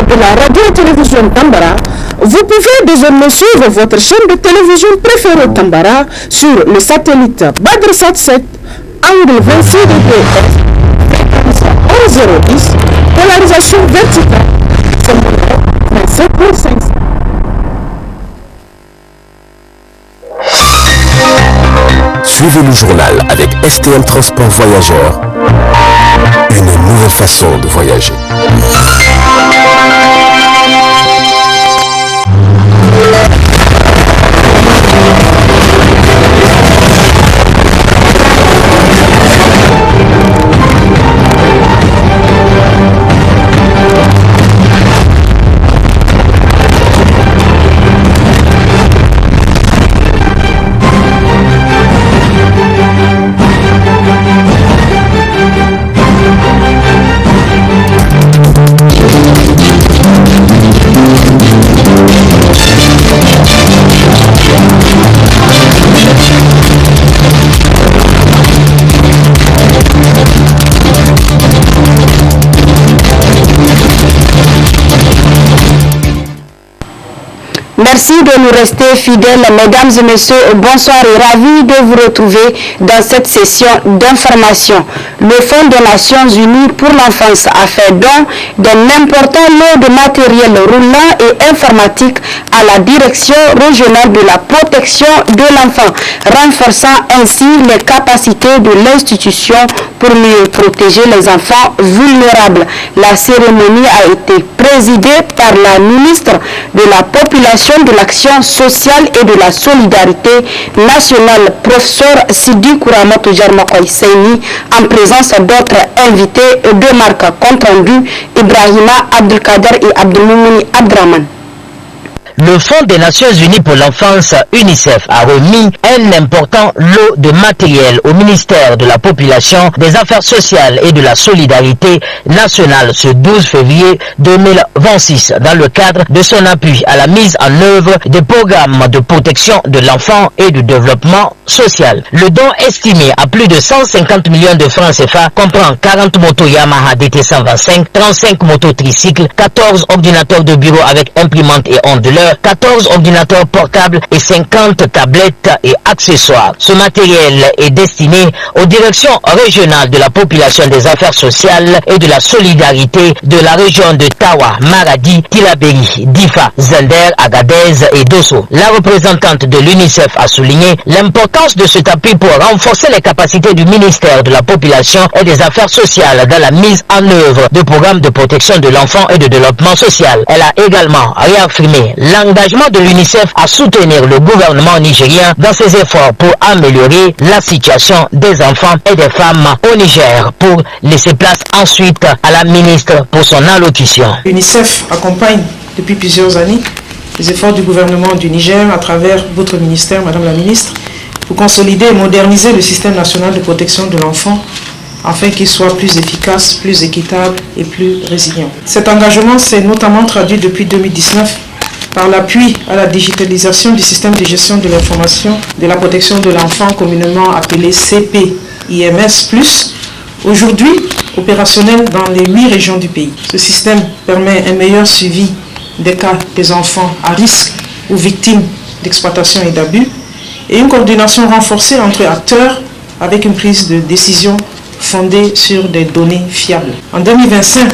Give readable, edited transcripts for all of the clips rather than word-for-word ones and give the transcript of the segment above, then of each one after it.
de la radio-télévision Tambara, vous pouvez désormais suivre votre chaîne de télévision préférée Tambara sur le satellite Badrsat 7, angle 26 degrés fréquence 1010, polarisation verticale, symbole 37.5. Suivez le journal avec STM Transport Voyageurs. Une nouvelle façon de voyager. Merci de nous rester fidèles, mesdames et messieurs. Bonsoir et ravi de vous retrouver dans cette session d'information. Le Fonds des Nations Unies pour l'enfance a fait don d'un important lot de matériel roulant et informatique à la Direction régionale de la protection de l'enfant, renforçant ainsi les capacités de l'institution pour mieux protéger les enfants vulnérables. La cérémonie a été présidée par la ministre de la Population, de l'Action sociale et de la solidarité nationale, professeur Sidi Kouramoto Jarmakoy Seyni, en présence d'autres invités de marque. Compte rendu Ibrahima Abdelkader et Abdelmoumouni Abdraman. Le Fonds des Nations Unies pour l'enfance, UNICEF, a remis un important lot de matériel au ministère de la Population, des Affaires sociales et de la solidarité nationale ce 12 février 2026 dans le cadre de son appui à la mise en œuvre des programmes de protection de l'enfant et du développement social. Le don estimé à plus de 150 millions de francs CFA comprend 40 motos Yamaha DT 125, 35 motos tricycles, 14 ordinateurs de bureau avec imprimante et onduleur, 14 ordinateurs portables et 50 tablettes et accessoires. Ce matériel est destiné aux directions régionales de la population, des affaires sociales et de la solidarité de la région de Tawa, Maradi, Tilaberi, Difa, Zender, Agadez et Dosso. La représentante de l'UNICEF a souligné l'importance de cet appui pour renforcer les capacités du ministère de la Population et des Affaires sociales dans la mise en œuvre de programmes de protection de l'enfant et de développement social. Elle a également réaffirmé l'engagement de l'UNICEF à soutenir le gouvernement nigérien dans ses efforts pour améliorer la situation des enfants et des femmes au Niger. Pour laisser place ensuite à la ministre pour son allocution. L'UNICEF accompagne depuis plusieurs années les efforts du gouvernement du Niger à travers votre ministère, Madame la Ministre, pour consolider et moderniser le système national de protection de l'enfant afin qu'il soit plus efficace, plus équitable et plus résilient. Cet engagement s'est notamment traduit depuis 2019 par l'appui à la digitalisation du système de gestion de l'information de la protection de l'enfant, communément appelé CPIMS+, aujourd'hui opérationnel dans les 8 régions du pays. Ce système permet un meilleur suivi des cas des enfants à risque ou victimes d'exploitation et d'abus et une coordination renforcée entre acteurs avec une prise de décision fondée sur des données fiables. En 2025,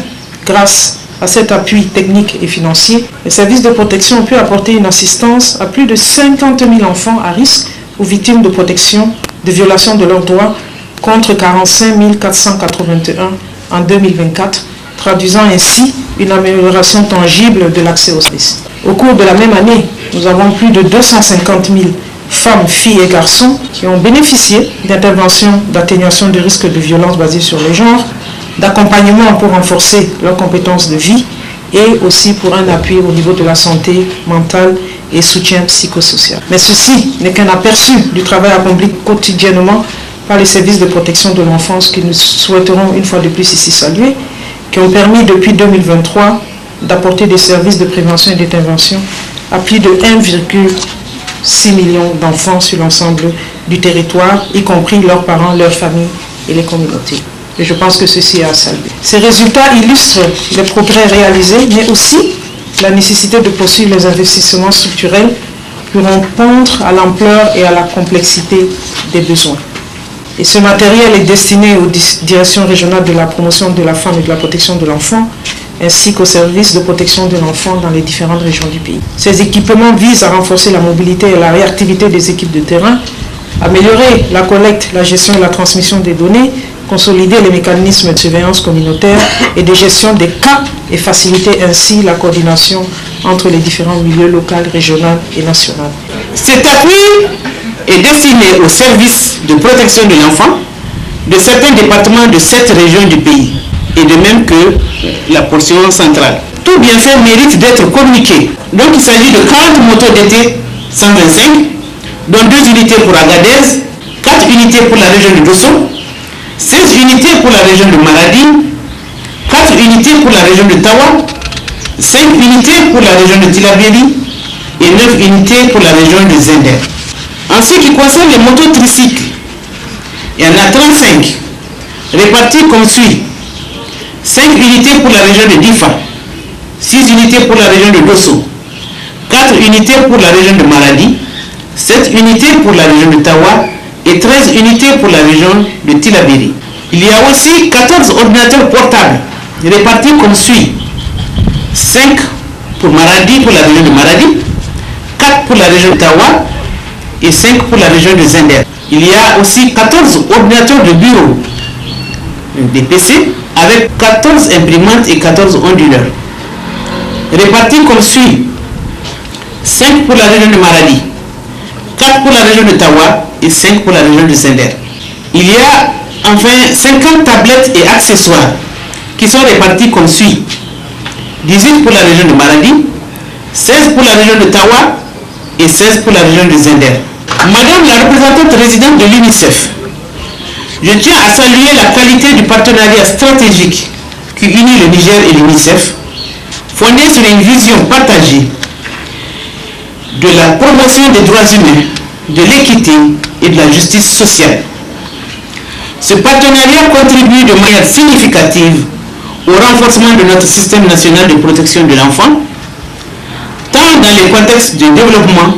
grâce à cet appui technique et financier, les services de protection ont pu apporter une assistance à plus de 50 000 enfants à risque ou victimes de protection, de violation de leurs droits, contre 45 481 en 2024, traduisant ainsi une amélioration tangible de l'accès aux services. Au cours de la même année, nous avons plus de 250 000 femmes, filles et garçons qui ont bénéficié d'interventions d'atténuation de risques de violence basées sur le genre, d'accompagnement pour renforcer leurs compétences de vie et aussi pour un appui au niveau de la santé mentale et soutien psychosocial. Mais ceci n'est qu'un aperçu du travail accompli quotidiennement par les services de protection de l'enfance que nous souhaiterons une fois de plus ici saluer, qui ont permis depuis 2023 d'apporter des services de prévention et d'intervention à plus de 1,6 million d'enfants sur l'ensemble du territoire, y compris leurs parents, leurs familles et les communautés. Et je pense que ceci est à saluer. Ces résultats illustrent les progrès réalisés, mais aussi la nécessité de poursuivre les investissements structurels pour répondre à l'ampleur et à la complexité des besoins. Et ce matériel est destiné aux directions régionales de la promotion de la femme et de la protection de l'enfant, ainsi qu'aux services de protection de l'enfant dans les différentes régions du pays. Ces équipements visent à renforcer la mobilité et la réactivité des équipes de terrain, améliorer la collecte, la gestion et la transmission des données, consolider les mécanismes de surveillance communautaire et de gestion des cas et faciliter ainsi la coordination entre les différents milieux locaux, régionaux et nationaux. Cet appui est destiné aux services de protection de l'enfant de certains départements de cette région du pays, et de même que la portion centrale. Tout bienfait mérite d'être communiqué. Donc il s'agit de 40 motos d'été 125, dont 2 unités pour Agadez, 4 unités pour la région de Dosso, 16 unités pour la région de Maradi, 4 unités pour la région de Tawa, 5 unités pour la région de Tillabéri et 9 unités pour la région de Zender. En ce qui concerne les motos tricycles, il y en a 35, répartis comme suit. 5 unités pour la région de Difa, 6 unités pour la région de Dosso, 4 unités pour la région de Maradi, 7 unités pour la région de Tawa et 13 unités pour la région de Tillabéri. Il y a aussi 14 ordinateurs portables répartis comme suit. 5 pour Maradi, pour la région de Maradi, 4 pour la région de Tawa et 5 pour la région de Zender. Il y a aussi 14 ordinateurs de bureau, des PC, avec 14 imprimantes et 14 onduleurs. Répartis comme suit. 5 pour la région de Maradi, 4 pour la région de Tawa et 5 pour la région de Zender. Il y a enfin 50 tablettes et accessoires qui sont répartis comme suit. 18 pour la région de Maradi, 16 pour la région de Tawa et 16 pour la région de Zender. Madame la représentante résidente de l'UNICEF, je tiens à saluer la qualité du partenariat stratégique qui unit le Niger et l'UNICEF, fondé sur une vision partagée de la promotion des droits humains, de l'équité et de la justice sociale. Ce partenariat contribue de manière significative au renforcement de notre système national de protection de l'enfant, tant dans les contextes de développement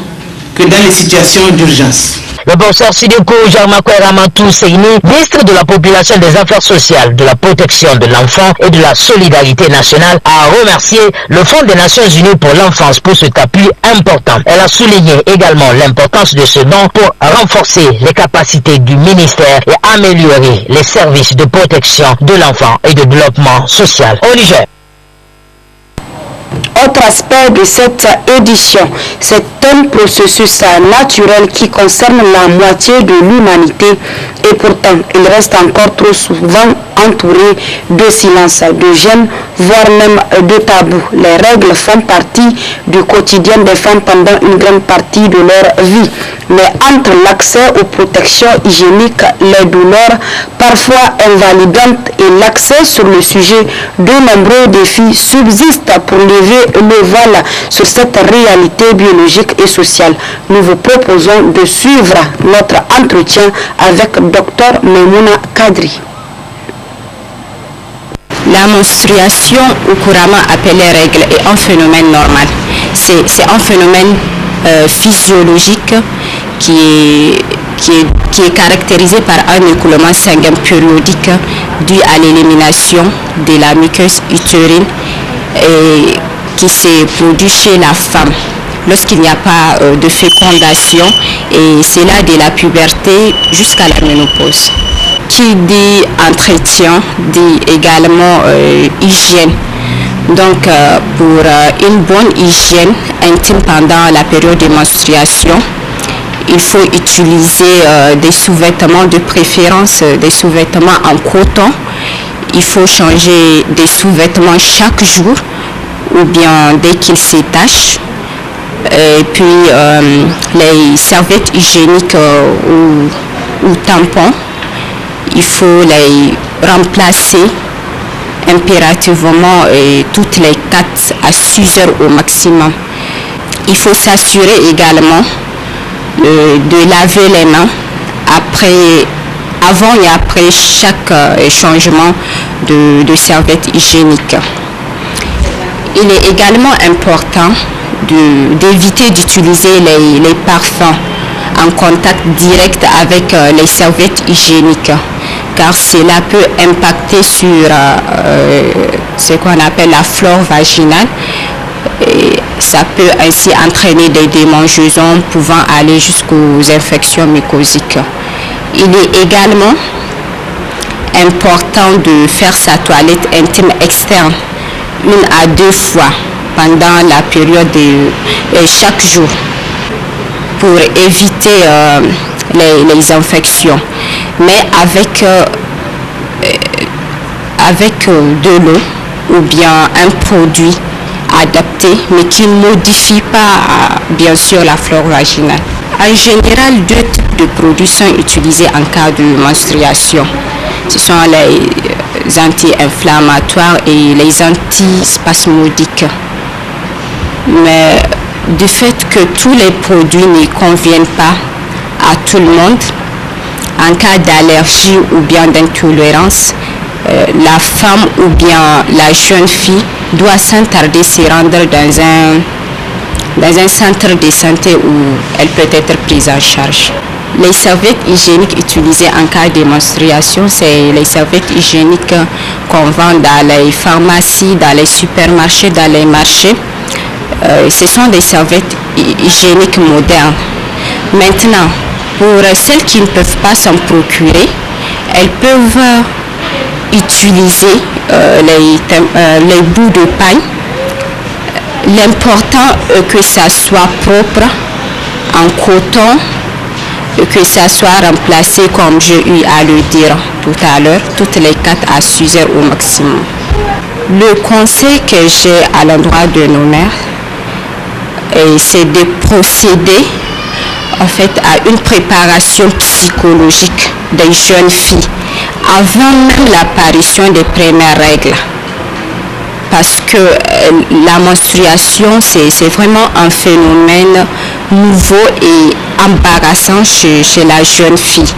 que dans les situations d'urgence. Le professeur Sideko Jarmakwe Ramatou Seini, ministre de la Population, des Affaires sociales, de la protection de l'enfant et de la solidarité nationale, a remercié le Fonds des Nations Unies pour l'enfance pour cet appui important. Elle a souligné également l'importance de ce don pour renforcer les capacités du ministère et améliorer les services de protection de l'enfant et de développement social au Niger. Autre aspect de cette édition, c'est un processus naturel qui concerne la moitié de l'humanité et pourtant il reste encore trop souvent entouré de silence, de gêne, voire même de tabous. Les règles font partie du quotidien des femmes pendant une grande partie de leur vie. Mais entre l'accès aux protections hygiéniques, les douleurs parfois invalidantes et l'accès sur le sujet, de nombreux défis subsistent pour lever le voile sur cette réalité biologique et sociale. Nous vous proposons de suivre notre entretien avec Dr Memouna Kadri. La menstruation, ou couramment appelée règle, est un phénomène normal. C'est un phénomène physiologique qui est caractérisé par un écoulement sanguin périodique dû à l'élimination de la muqueuse utérine et qui se produit chez la femme lorsqu'il n'y a pas de fécondation, et c'est là de la puberté jusqu'à la ménopause. Qui dit entretien dit également hygiène. Donc pour une bonne hygiène intime pendant la période de menstruation, il faut utiliser des sous-vêtements, de préférence des sous-vêtements en coton. Il faut changer des sous-vêtements chaque jour ou bien dès qu'ils s'étachent. Et puis les serviettes hygiéniques ou tampons, il faut les remplacer impérativement toutes les 4 à 6 heures au maximum. Il faut s'assurer également de laver les mains avant et après chaque changement de serviette hygiénique. Il est également important d'éviter d'utiliser les parfums en contact direct avec les serviettes hygiéniques, car cela peut impacter sur ce qu'on appelle la flore vaginale. Et ça peut ainsi entraîner des démangeaisons pouvant aller jusqu'aux infections mycosiques. Il est également important de faire sa toilette intime externe 1 à 2 fois pendant la période de chaque jour pour éviter les infections, mais avec de l'eau ou bien un produit adapté, mais qui ne modifie pas bien sûr la flore vaginale. En général, 2 types de produits sont utilisés en cas de menstruation. Ce sont les anti-inflammatoires et les antispasmodiques. Mais du fait que tous les produits ne conviennent pas à tout le monde, en cas d'allergie ou bien d'intolérance, la femme ou bien la jeune fille doit sans tarder se rendre dans un centre de santé où elle peut être prise en charge. Les serviettes hygiéniques utilisées en cas de menstruation, c'est les serviettes hygiéniques qu'on vend dans les pharmacies, dans les supermarchés, dans les marchés. Ce sont des serviettes hygiéniques modernes. Maintenant, pour celles qui ne peuvent pas s'en procurer, elles peuvent utiliser les bouts de paille. L'important est que ça soit propre, en coton, que ça soit remplacé, comme j'ai eu à le dire tout à l'heure, toutes les 4 à 6 heures au maximum. Le conseil que j'ai à l'endroit de nos mères, c'est de procéder en fait à une préparation psychologique des jeunes filles avant même l'apparition des premières règles. Parce que la menstruation, c'est vraiment un phénomène nouveau et embarrassant chez la jeune fille.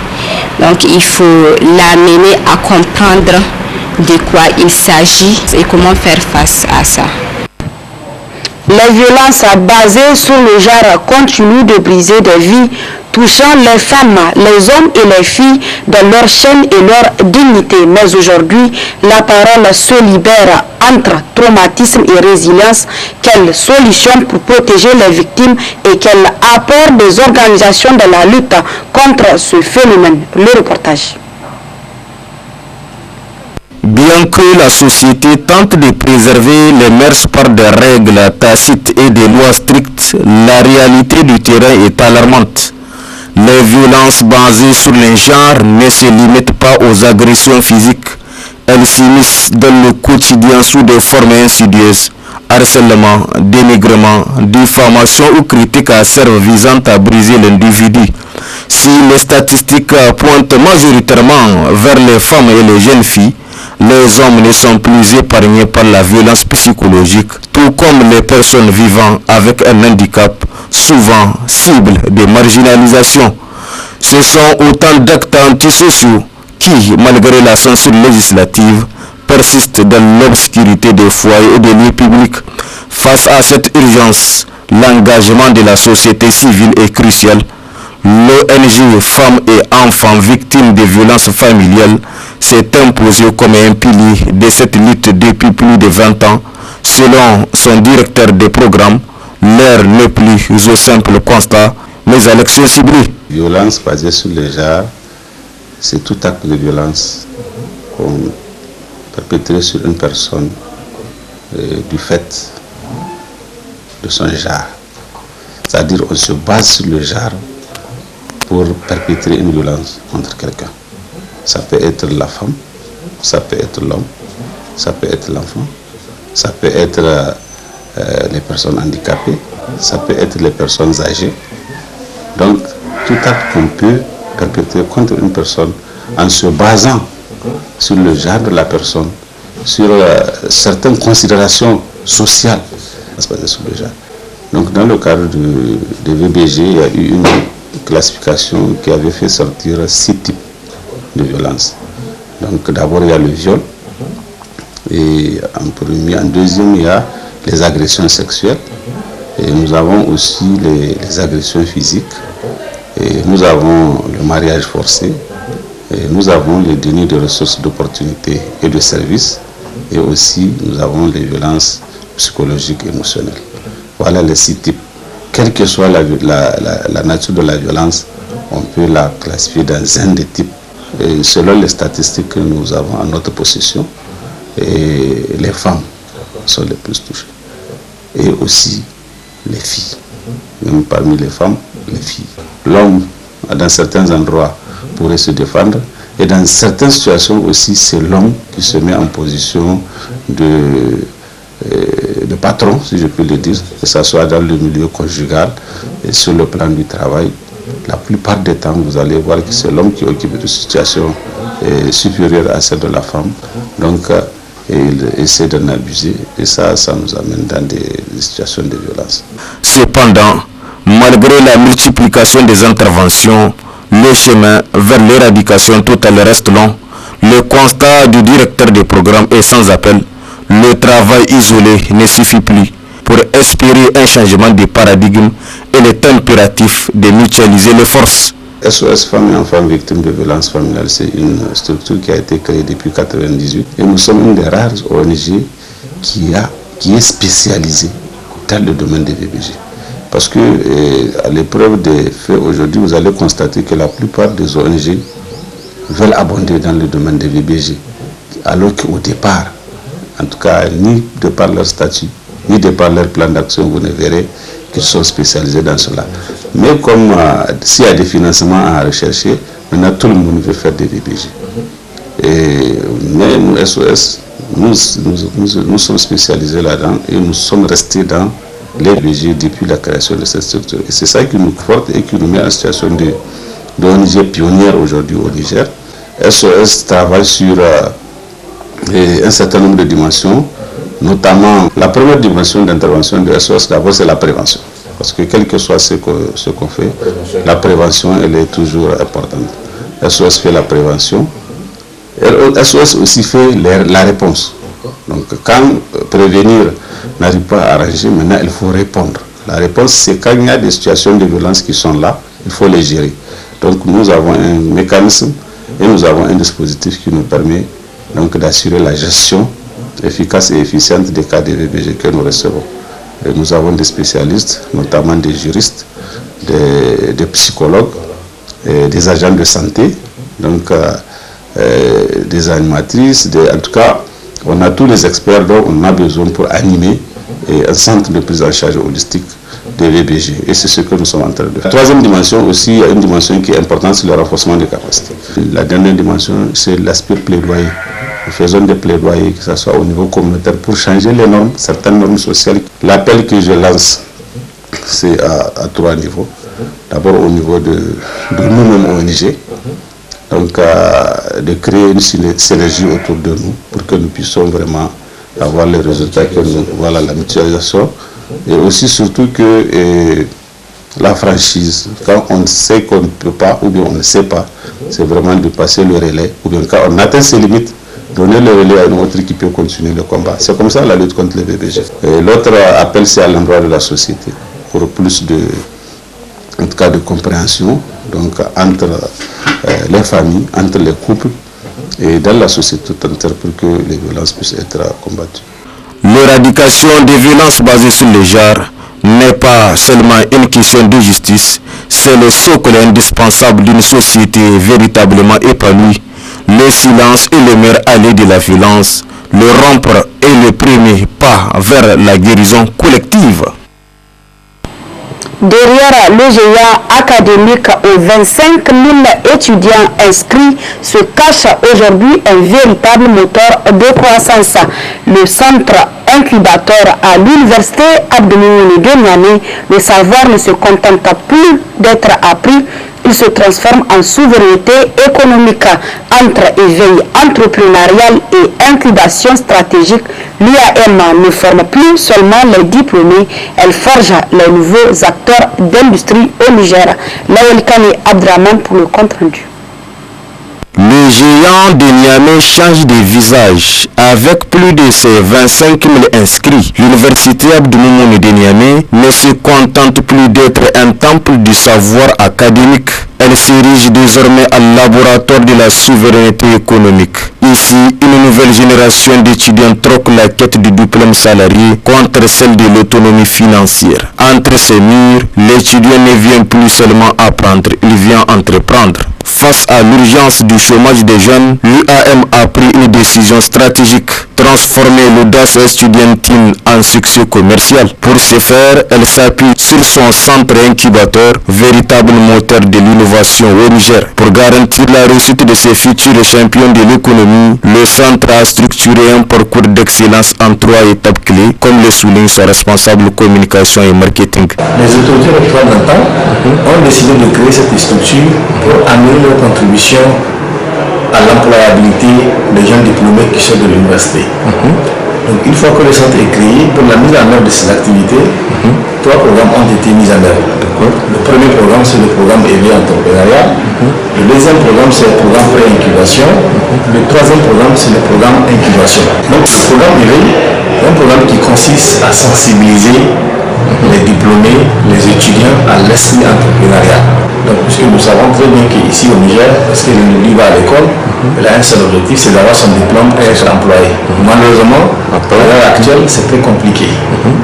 Donc il faut l'amener à comprendre de quoi il s'agit et comment faire face à ça. Les violences basées sur le genre continuent de briser des vies, touchant les femmes, les hommes et les filles dans leur chaîne et leur dignité. Mais aujourd'hui, la parole se libère entre traumatisme et résilience. Quelle solution pour protéger les victimes et quel apport des organisations dans la lutte contre ce phénomène? Le reportage. Bien que la société tente de préserver les mœurs par des règles tacites et des lois strictes, la réalité du terrain est alarmante. Les violences basées sur les genres ne se limitent pas aux agressions physiques. Elles s'immiscent dans le quotidien sous des formes insidieuses. Harcèlement, dénigrement, diffamation ou critiques acerbes visant à briser l'individu. Si les statistiques pointent majoritairement vers les femmes et les jeunes filles, les hommes ne sont plus épargnés par la violence psychologique, tout comme les personnes vivant avec un handicap, souvent cibles de marginalisation. Ce sont autant d'actes antisociaux qui, malgré la censure législative, persistent dans l'obscurité des foyers et des lieux publics. Face à cette urgence, l'engagement de la société civile est crucial. L'ONG Femmes et Enfants Victimes de Violences Familiales s'est imposée comme un pilier de cette lutte depuis plus de 20 ans. Selon son directeur de programme, l'heure n'est plus au simple constat, mais à l'action ciblée. Violence basée sur le genre, c'est tout acte de violence perpétré sur une personne du fait de son genre. C'est-à-dire on se base sur le genre pour perpétrer une violence contre quelqu'un. Ça peut être la femme, ça peut être l'homme, ça peut être l'enfant, ça peut être les personnes handicapées, ça peut être les personnes âgées. Donc, tout acte qu'on peut perpétrer contre une personne en se basant sur le genre de la personne, sur certaines considérations sociales, sur le genre. Donc, dans le cadre de VBG, il y a eu une classification qui avait fait sortir 6 types de violence. Donc d'abord il y a le viol, et en premier, en deuxième il y a les agressions sexuelles, et nous avons aussi les agressions physiques, et nous avons le mariage forcé, et nous avons le déni de ressources, d'opportunités et de services, et aussi nous avons les violences psychologiques et émotionnelles. Voilà les 6 types. Quelle que soit la nature de la violence, on peut la classifier dans un des types. Et selon les statistiques que nous avons en notre possession, et les femmes sont les plus touchées. Et aussi les filles. Même parmi les femmes, les filles. L'homme, dans certains endroits, pourrait se défendre. Et dans certaines situations aussi, c'est l'homme qui se met en position de patron, si je peux le dire, que ce soit dans le milieu conjugal et sur le plan du travail. La plupart des temps, vous allez voir que c'est l'homme qui occupe une situation supérieure à celle de la femme. Donc, il essaie d'en abuser. Et ça nous amène dans des situations de violence. Cependant, malgré la multiplication des interventions, le chemin vers l'éradication totale reste long. Le constat du directeur des programmes est sans appel. Le travail isolé ne suffit plus. Pour espérer un changement de paradigme, il est impératif de mutualiser les forces. SOS Femmes et Enfants Victimes de Violences Familiales, c'est une structure qui a été créée depuis 1998. Et nous sommes une des rares ONG qui est spécialisée dans le domaine des VBG. Parce que à l'épreuve des faits aujourd'hui, vous allez constater que la plupart des ONG veulent abonder dans le domaine des VBG. Alors qu'au départ, en tout cas, ni de par leur statut, ni de par leur plan d'action, vous ne verrez qu'ils sont spécialisés dans cela. Mais comme s'il y a des financements à rechercher, maintenant tout le monde veut faire des VBG. Mais nous, SOS, nous sommes spécialisés là-dedans et nous sommes restés dans les VBG depuis la création de cette structure. Et c'est ça qui nous porte et qui nous met en situation d'ONG pionnière aujourd'hui au Niger. SOS travaille sur un certain nombre de dimensions, notamment la première dimension d'intervention de SOS, d'abord c'est la prévention. Parce que quel que soit ce qu'on fait, la prévention elle est toujours importante. SOS fait la prévention. SOS aussi fait la réponse. Donc quand prévenir n'arrive pas à arranger, maintenant il faut répondre. La réponse c'est quand il y a des situations de violence qui sont là, il faut les gérer. Donc nous avons un mécanisme et nous avons un dispositif qui nous permet donc d'assurer la gestion efficace et efficiente des cas de VBG que nous recevons. Et nous avons des spécialistes, notamment des juristes, des psychologues, des agents de santé, donc des animatrices, en tout cas, on a tous les experts dont on a besoin pour animer un centre de prise en charge holistique des VBG. Et c'est ce que nous sommes en train de faire. La troisième dimension aussi, il y a une dimension qui est importante, c'est le renforcement des capacités. La dernière dimension, c'est l'aspect plaidoyer. Nous faisons des plaidoyers, que ce soit au niveau communautaire, pour changer les normes, certaines normes sociales. L'appel que je lance, c'est à 3 niveaux. D'abord au niveau de nous-mêmes ONG, donc de créer une synergie autour de nous pour que nous puissions vraiment avoir les résultats que nous, voilà, la mutualisation. Et aussi surtout que la franchise, quand on sait qu'on ne peut pas ou bien on ne sait pas, c'est vraiment de passer le relais, ou bien quand on atteint ses limites, donner le relais à une autre qui peut continuer le combat. C'est comme ça la lutte contre les VBG. L'autre appel, c'est à l'endroit de la société, pour plus en tout cas de compréhension, donc entre les familles, entre les couples et dans la société tout entière pour que les violences puissent être combattues. L'éradication des violences basées sur le genre n'est pas seulement une question de justice, c'est le socle indispensable d'une société véritablement épanouie. Le silence est le meilleur allié de la violence. Le rompre est le premier pas vers la guérison collective. Derrière le géant académique aux 25 000 étudiants inscrits se cache aujourd'hui un véritable moteur de croissance. Le centre incubateur à l'université Abdoumouni de Niamey, le savoir ne se contente plus d'être appris, il se transforme en souveraineté économique. Entre éveil entrepreneurial et incubation stratégique, l'IAM ne forme plus seulement les diplômés, elle forge les nouveaux acteurs d'industrie au Niger. Lawel Kane Abdraman pour le compte rendu. Le géant de Niamey change de visage. Avec plus de ses 25 000 inscrits, l'université Abdou Moumouni de Niamey ne se contente plus d'être un temple du savoir académique. Elle s'érige désormais en laboratoire de la souveraineté économique. Ici, une nouvelle génération d'étudiants troque la quête du diplôme salarié contre celle de l'autonomie financière. Entre ces murs, l'étudiant ne vient plus seulement apprendre, il vient entreprendre. Face à l'urgence du chômage des jeunes, l'UAM a pris une décision stratégique, transformer l'audace estudiantine en succès commercial. Pour ce faire, elle s'appuie sur son centre incubateur, véritable moteur de l'innovation au Niger. Pour garantir la réussite de ses futurs champions de l'économie, le centre a structuré un parcours d'excellence en 3 étapes clés, comme le souligne son responsable communication et marketing. Les autorités représentantes ont décidé de créer cette structure pour amener leur contribution à l'employabilité des jeunes diplômés qui sont de l'université. Donc une fois que le centre est créé, pour la mise en œuvre de ces activités, 3 programmes ont été mis en œuvre. Le premier programme, c'est le programme éveil entrepreneuriat. Le deuxième programme, c'est le programme pré-incubation. Le troisième programme, c'est le programme incubation. Donc le programme éveil est un programme qui consiste à sensibiliser les diplômés, les étudiants à l'esprit entrepreneurial. Donc, puisque nous savons très bien qu'ici au Niger, parce que l'individu va à l'école, il a un seul objectif, c'est d'avoir son diplôme et être employé. Malheureusement, à l'heure actuelle, c'est très compliqué.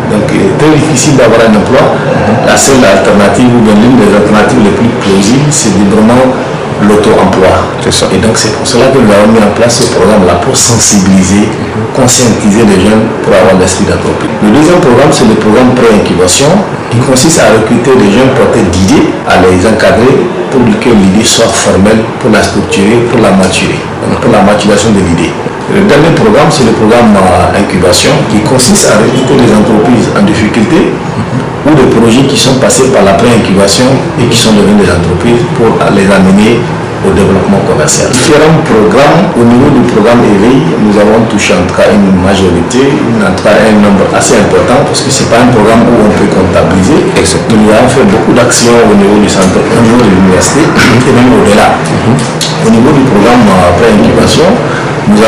Donc, il est très difficile d'avoir un emploi. La seule alternative, ou bien l'une des alternatives les plus plausibles, c'est librement l'auto-emploi. Et donc c'est pour cela que nous avons mis en place ce programme-là pour sensibiliser, conscientiser les jeunes pour avoir l'esprit d'entreprise. Le deuxième programme, c'est le programme pré-incubation qui consiste à recruter des jeunes porteurs d'idées, à les encadrer pour que l'idée soit formelle, pour la structurer, pour la maturer, donc pour la maturation de l'idée. Le dernier programme, c'est le programme incubation qui consiste à recruter des entreprises en difficulté ou des projets qui sont passés par la pré-incubation et qui sont devenus des entreprises pour les amener au développement commercial. Différents programmes, au niveau du programme éveil, nous avons touché en tout cas une majorité, en tout cas un nombre assez important, parce que ce n'est pas un programme où on peut comptabiliser. Nous avons fait beaucoup d'actions au niveau du centre, au niveau de l'université et même au-delà. Au niveau du programme pré-incubation, nous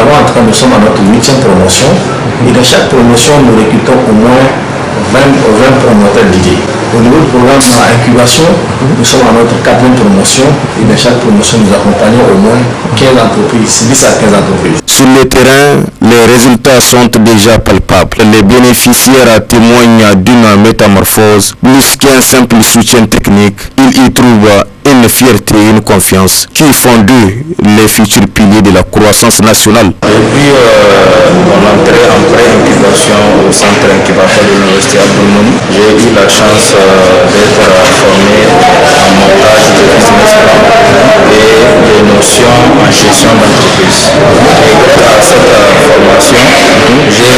sommes à notre 8e promotion et dans chaque promotion, nous recrutons au moins 20 promoteurs d'idées. Au niveau du programme incubation, nous sommes à notre 4e promotion et dans chaque promotion, nous accompagnons au moins 15 entreprises, 10 à 15 entreprises. Sur le terrain, les résultats sont déjà palpables. Les bénéficiaires témoignent d'une métamorphose, plus qu'un simple soutien technique. Ils y trouvent une fierté et une confiance qui font d'eux les futurs piliers de la croissance nationale. Depuis mon entrée en pré-incubation au centre incubateur de l'Université Abdou Moumouni, j'ai eu la chance d'être formé en montage de business plan et des notions en gestion d'entreprise. Et grâce à cette formation, j'ai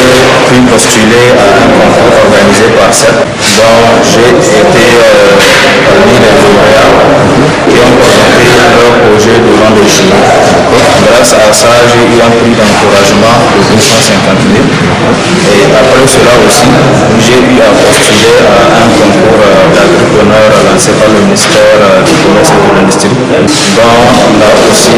pu postuler à un concours organisé par CEP, dont j'ai été parmi les lauréats qui ont présenté leur projet devant le jury. Grâce à ça, j'ai eu un prix d'encouragement de 250 000. Et après cela aussi, j'ai eu à postuler à un concours d'entrepreneurs lancé par le ministère du Commerce et de l'Industrie. Donc là aussi,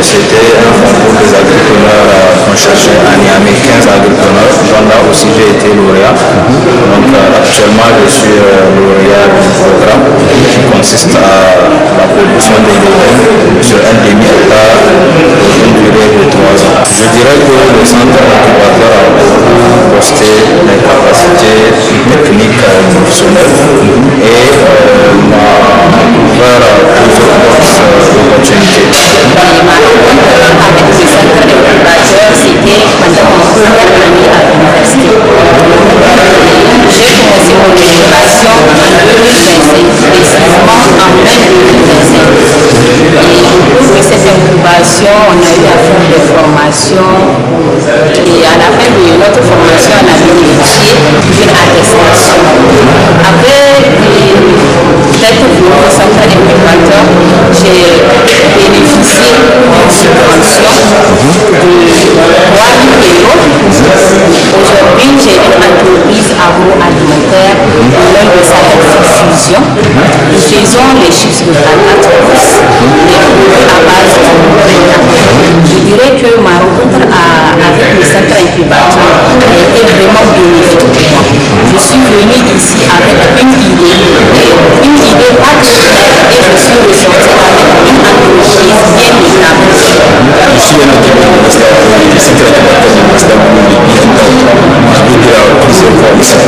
c'était un concours des entrepreneurs qu'on cherchait à Niamey, 15 entrepreneurs. Donc là aussi, j'ai été lauréat. Donc actuellement, je suis lauréat du programme qui consiste à la production des légumes sur un demi-hectare pour une durée de 3 ans. Je dirais que le centre incubateur a beaucoup posté les capacités techniques professionnelles et m'a ouvert plusieurs portes d'opportunités. Avec ce centre incubateur, c'était pendant mon première année à l'université. J'ai commencé mon innovation en 2025, précisément en mai 2025. Et au cours de cette incubation, on a eu à faire des formations et à la fin de notre formation, on a bénéficié d'une attestation. Après d'être venu au centre incubateur, j'ai bénéficié d'une subvention de 3 000 €. Aujourd'hui, j'ai une entreprise agroalimentaire, l'un de sa fusion. Nous faisons les chips de patates, les produits à base de dirais que ma rencontre avec le centre incubateur a été vraiment bénéfique pour moi. Je suis venue ici avec une idée pas très claire, et je suis ressortie avec une entreprise bien établie. Ici, il y a notre ministère, le centre incubateur du ministère de je veux dire plusieurs fois ici,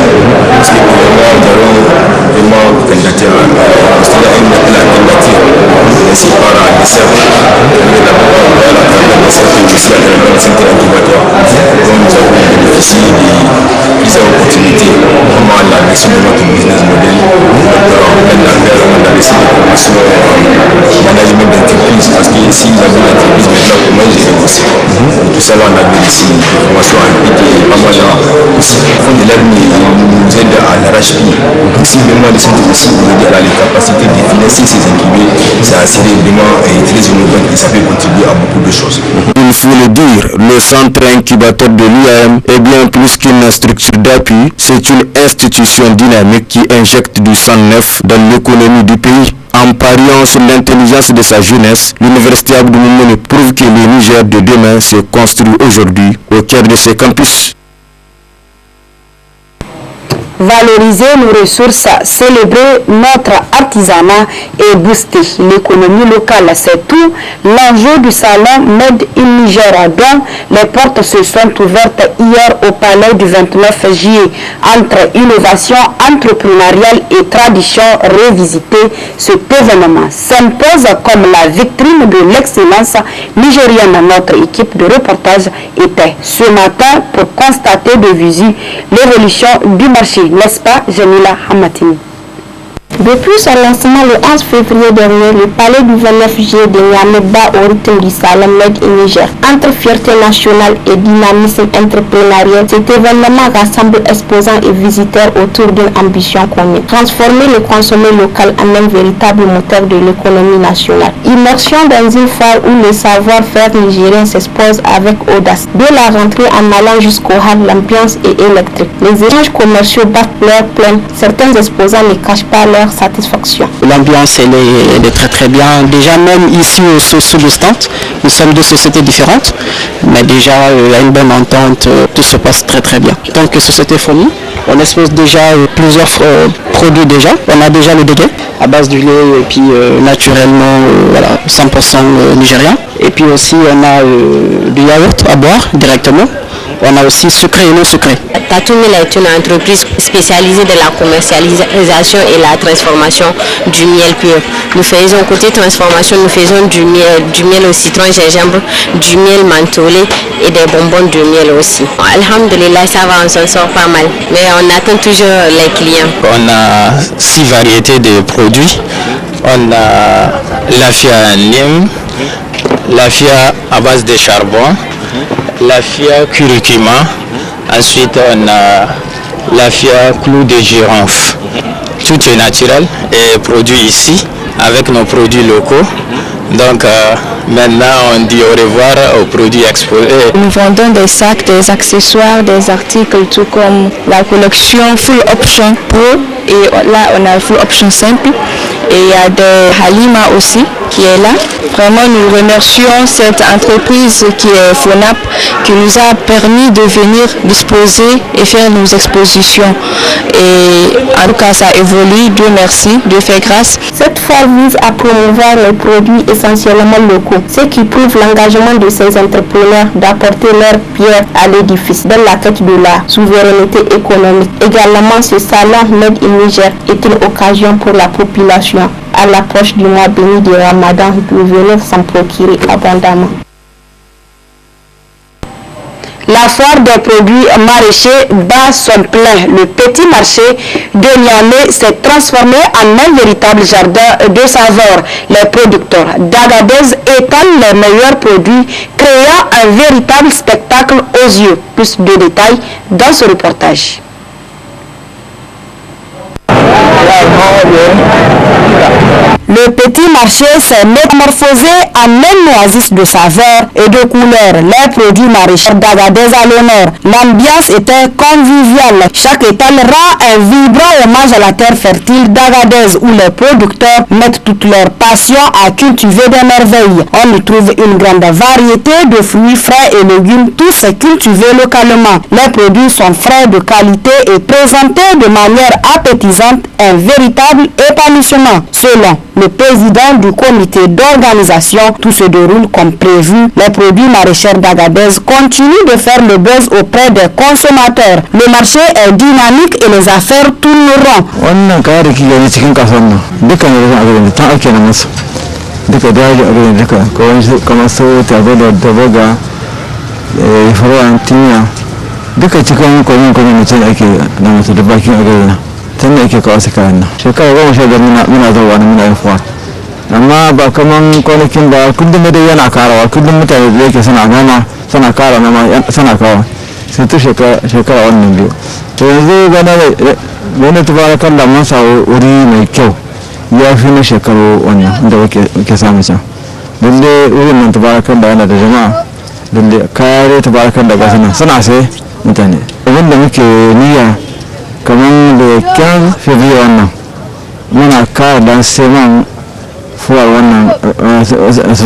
parce que pour moi, nous allons vraiment candidater à une candidature ainsi par les cercles. Mais d'abord, on va à travers les cercles aussi à travers le centre incubateur. Donc nous avons bénéficié de plusieurs opportunités vraiment à la gestion de notre business model. On a laissé des formations management d'entreprise parce que ici, nous avons une entreprise maintenant comment gérer aussi. Tout ça, on a vu ici des formations en PD, pas mal aussi. Le fond de l'avenir nous aide à l'arrache-pied. Donc si vraiment les centres aussi nous aident à la capacité de financer ces incubés, ça serait vraiment très innovant et ça peut contribuer à beaucoup de choses. Il faut le dire, le centre incubateur de l'IAM est bien plus qu'une structure d'appui, c'est une institution dynamique qui injecte du sang neuf dans l'économie du pays. En pariant sur l'intelligence de sa jeunesse, l'université Abdou Moumouni prouve que le Niger de demain se construit aujourd'hui au cœur de ses campus. Valoriser nos ressources, célébrer notre artisanat et booster l'économie locale. C'est tout l'enjeu du salon Made in Niger, dont les portes se sont ouvertes hier au palais du 29 juillet. Entre innovation entrepreneuriale et tradition revisitée, cet événement s'impose comme la vitrine de l'excellence nigérienne. Notre équipe de reportage était ce matin pour constater de visu l'évolution du marché. N'est-ce pas, Jamila Hamatini? Depuis son lancement le 11 février dernier, le palais du 29 juillet de Niamey bat au rythme du salon Made in Niger. Entre fierté nationale et dynamisme entrepreneurial, cet événement rassemble exposants et visiteurs autour d'une ambition commune. Transformer le consommé local en un véritable moteur de l'économie nationale. Immersion dans une foire où le savoir-faire nigérien s'expose avec audace. De la rentrée en allant jusqu'au hall, l'ambiance est électrique. Les échanges commerciaux battent leur plein. Certains exposants ne cachent pas leur satisfaction. L'ambiance elle est très très bien. Déjà même ici sous le stand, nous sommes deux sociétés différentes, mais déjà il y a une bonne entente, tout se passe très très bien. En tant que société fournie, on expose déjà plusieurs produits déjà. On a déjà le déguet à base du lait et puis naturellement 100% nigérien. Et puis aussi on a du yaourt à boire directement. On a aussi sucré et non sucré. Tatumil est une entreprise spécialisée dans la commercialisation et la transformation du miel pur. Nous faisons, côté transformation, nous faisons du miel au citron, gingembre, du miel mentholé et des bonbons de miel aussi. Alhamdulillah, ça va, on s'en sort pas mal. Mais on attend toujours les clients. On a 6 variétés de produits. On a l'afia lime, l'afia à base de charbon, l'afia curcuma, ensuite on a l'afia clou de girofle. Tout est naturel et produit ici avec nos produits locaux. Donc maintenant on dit au revoir aux produits exposés. Nous vendons des sacs, des accessoires, des articles tout comme la collection Full Option Pro et là on a Full Option Simple et il y a des Halima aussi qui est là. Vraiment nous remercions cette entreprise qui est FONAP qui nous a permis de venir disposer et faire nos expositions et en tout cas ça évolue, Dieu merci, Dieu fait grâce. Cette foire vise à promouvoir les produits essentiellement locaux, ce qui prouve l'engagement de ces entrepreneurs d'apporter leur pierre à l'édifice dans la quête de la souveraineté économique. Également, ce salon Made in Niger est une occasion pour la population à l'approche du mois béni de Ramadan de venir s'en procurer abondamment. La foire des produits maraîchers bat son plein. Le petit marché de Niamey s'est transformé en un véritable jardin de saveurs. Les producteurs d'Agadez étalent les meilleurs produits, créant un véritable spectacle aux yeux. Plus de détails dans ce reportage. Le le petit marché s'est métamorphosé en un oasis de saveurs et de couleurs. Les produits maraîchers d'Agadez à l'honneur. L'ambiance était conviviale. Chaque étal rend un vibrant hommage à la terre fertile d'Agadez où les producteurs mettent toute leur passion à cultiver des merveilles. On y trouve une grande variété de fruits frais et légumes, tous cultivés localement. Les produits sont frais, de qualité et présentés de manière appétissante, un véritable épanouissement. Selon le président du comité d'organisation, tout se déroule comme prévu. Les produits maraîchers d'Agadez continuent de faire le buzz auprès des consommateurs. Le marché est dynamique et les affaires tourneront. duka cikin kwanin mutum ake da mutu da bakin a gari na tun da ake kawo su kayan nan shekara 15 muna zuwa na muna yin fuwa amma ba kaman kwanakin ba kullum dai yana karawa kullum mutane da yake suna noma suna kara noma suna kawo sai ta shekara wannan biyu to yanzu gane tabarakan da mun samu wuri mai kyau ya fi na shekaru wannan da muke samu can lalle wurin nan tabarakan da yana da jama'a lalle kare tabarakan da gasa nan suna sai mutane abinda muke niyya kamar da kyan fiye wannan muna kara dan sai man fuwar wannan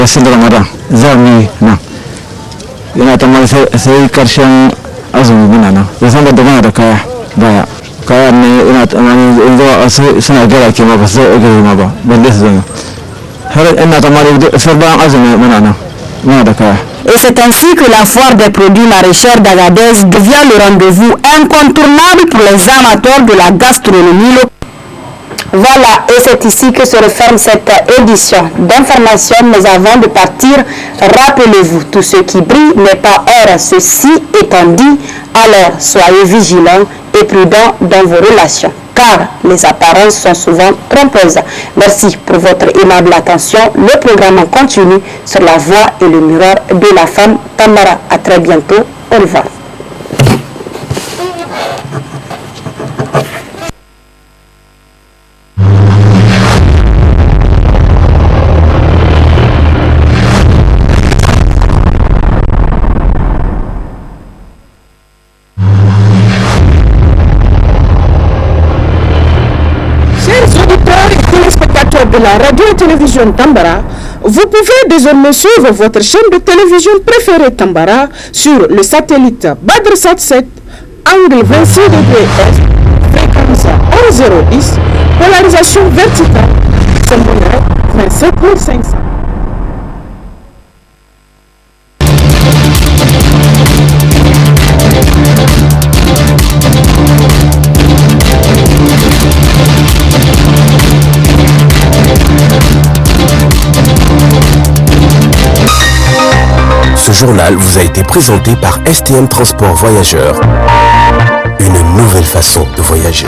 rasin ramadan za mu yi nan yana ta mai sai karshen azumi muna nan ya san da muna da kaya baya kaya ne yana tsammanin zuwa suna gara ke ma ba su zai gari ma ba balle su zama har ina ta mai sai bayan azumi muna nan muna da kaya. Et c'est ainsi que la foire des produits maraîchers d'Agadez devient le rendez-vous incontournable pour les amateurs de la gastronomie locale. Voilà, et c'est ici que se referme cette édition d'information. Mais avant de partir, rappelez-vous, tout ce qui brille n'est pas or. Ceci étant dit, alors soyez vigilants et prudents dans vos relations, car les apparences sont souvent trompeuses. Merci pour votre aimable attention. Le programme continue sur la voix et le miroir de la femme Tambara. À très bientôt. Au revoir. De la radio et télévision Tambara, vous pouvez désormais suivre votre chaîne de télévision préférée Tambara sur le satellite Badrsat 7, angle 26 degrés Est, fréquence 11010, polarisation verticale, symbole 27500. Ce journal vous a été présenté par STM Transport Voyageurs. Une nouvelle façon de voyager.